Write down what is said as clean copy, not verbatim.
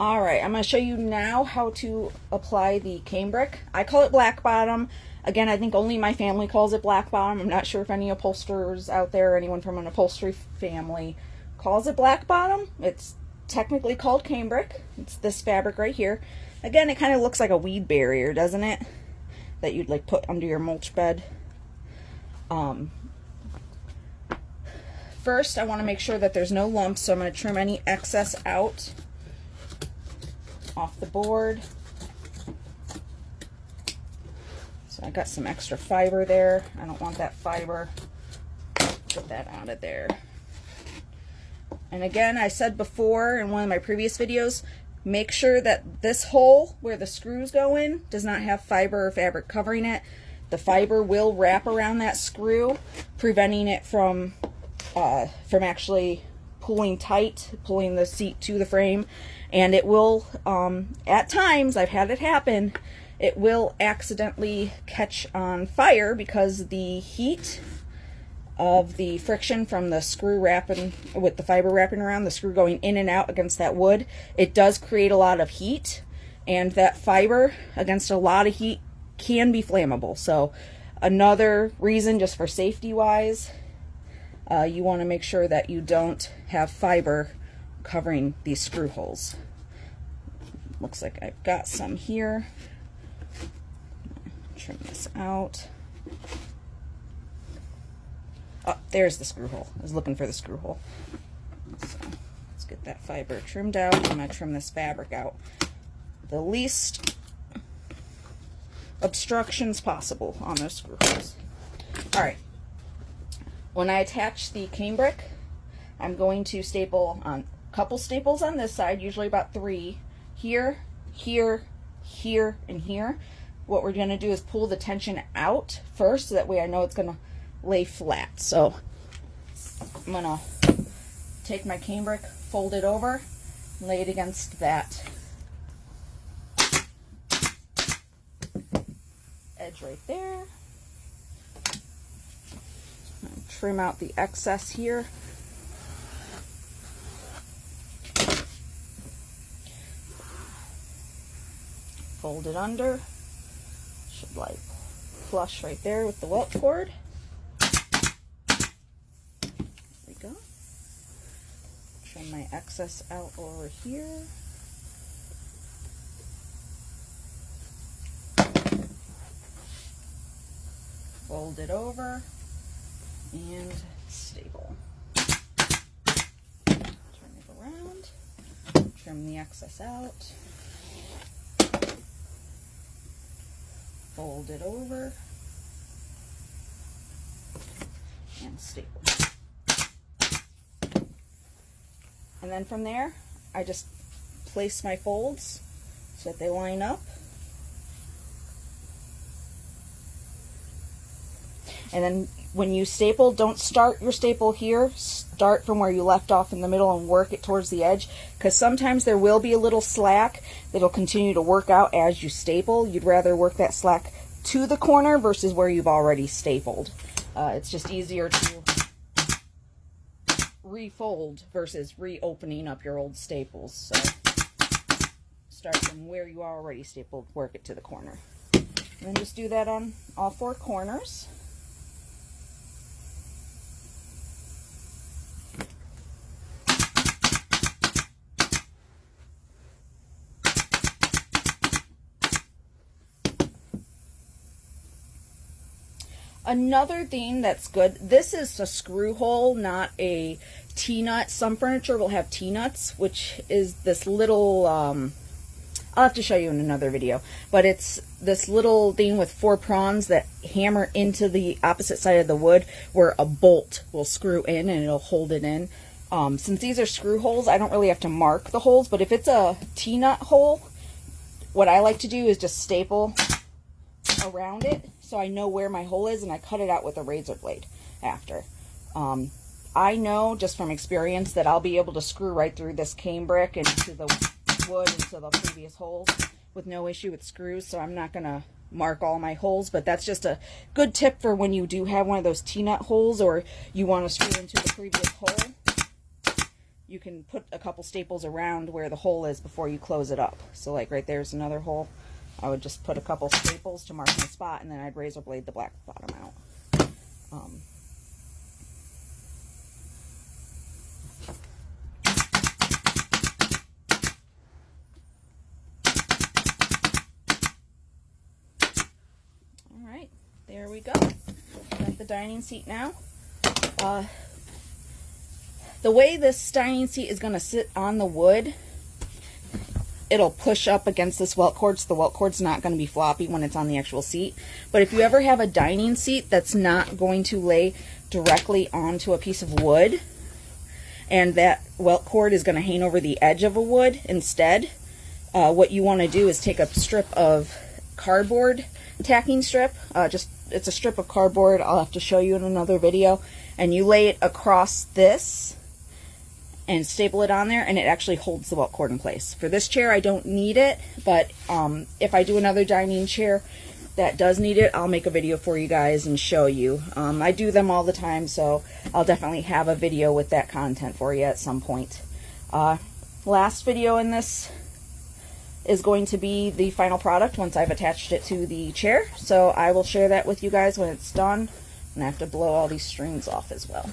All right, I'm going to show you now how to apply the cambric. I call it black bottom. Again, I think only my family calls it black bottom. I'm not sure if any upholsterers out there, anyone from an upholstery family calls it black bottom. It's technically called cambric. It's this fabric right here. Again, it kind of looks like a weed barrier, doesn't it? That you'd like put under your mulch bed. First, I want to make sure that there's no lumps, so I'm going to trim any excess out off the board. So I got some extra fiber there. I don't want that fiber. Get that out of there. And again, I said before in one of my previous videos, make sure that this hole where the screws go in does not have fiber or fabric covering it. The fiber will wrap around that screw, preventing it from actually pulling tight, pulling the seat to the frame. And it will, at times, I've had it happen, it will accidentally catch on fire because the heat of the friction from the screw wrapping, with the fiber wrapping around, the screw going in and out against that wood, it does create a lot of heat, and that fiber against a lot of heat can be flammable. So another reason, just for safety wise, you want to make sure that you don't have fiber covering these screw holes. Looks like I've got some here. Trim this out. Oh, there's the screw hole. I was looking for the screw hole. So let's get that fiber trimmed out. I'm going to trim this fabric out. The least obstructions possible on those screw holes. All right. When I attach the cambric, I'm going to staple on a couple staples on this side, usually about 3, here, here, here, and here. What we're going to do is pull the tension out first, so that way I know it's going to lay flat. So I'm going to take my cambric, fold it over, lay it against that edge right there. Trim out the excess here. Fold it under. Should like flush right there with the welt cord. There we go. Trim my excess out over here. Fold it over and staple. Turn it around. Trim the excess out. Fold it over and staple. And then from there, I just place my folds so that they line up. And then when you staple, don't start your staple here. Start from where you left off in the middle and work it towards the edge, because sometimes there will be a little slack that'll continue to work out as you staple. You'd rather work that slack to the corner versus where you've already stapled. It's just easier to refold versus reopening up your old staples. So start from where you already stapled, work it to the corner. And then just do that on all 4 corners. Another thing that's good, this is a screw hole, not a T-nut. Some furniture will have T-nuts, which is this little, I'll have to show you in another video, but it's this little thing with 4 prongs that hammer into the opposite side of the wood where a bolt will screw in and it'll hold it in. Since these are screw holes, I don't really have to mark the holes, but if it's a T-nut hole, what I like to do is just staple around it so I know where my hole is, and I cut it out with a razor blade after. I know just from experience that I'll be able to screw right through this cambric into the wood, into the previous holes with no issue with screws, so I'm not going to mark all my holes, but that's just a good tip for when you do have one of those T-nut holes or you want to screw into the previous hole. you can put a couple staples around where the hole is before you close it up. So like right there's another hole. I would just put a couple staples to mark my spot, and then I'd razor blade the black bottom out. All right, there we go. Got the dining seat now. The way this dining seat is going to sit on the wood, it'll push up against this welt cord, so the welt cord's not going to be floppy when it's on the actual seat. But if you ever have a dining seat that's not going to lay directly onto a piece of wood, and that welt cord is going to hang over the edge of a wood instead, what you want to do is take a strip of cardboard, tacking strip, it's a strip of cardboard, I'll have to show you in another video, and you lay it across this and staple it on there, and it actually holds the welt cord in place. For this chair, I don't need it, but if I do another dining chair that does need it, I'll make a video for you guys and show you. I do them all the time, so I'll definitely have a video with that content for you at some point. Last video in this is going to be the final product once I've attached it to the chair, so I will share that with you guys when it's done, and I have to blow all these strings off as well.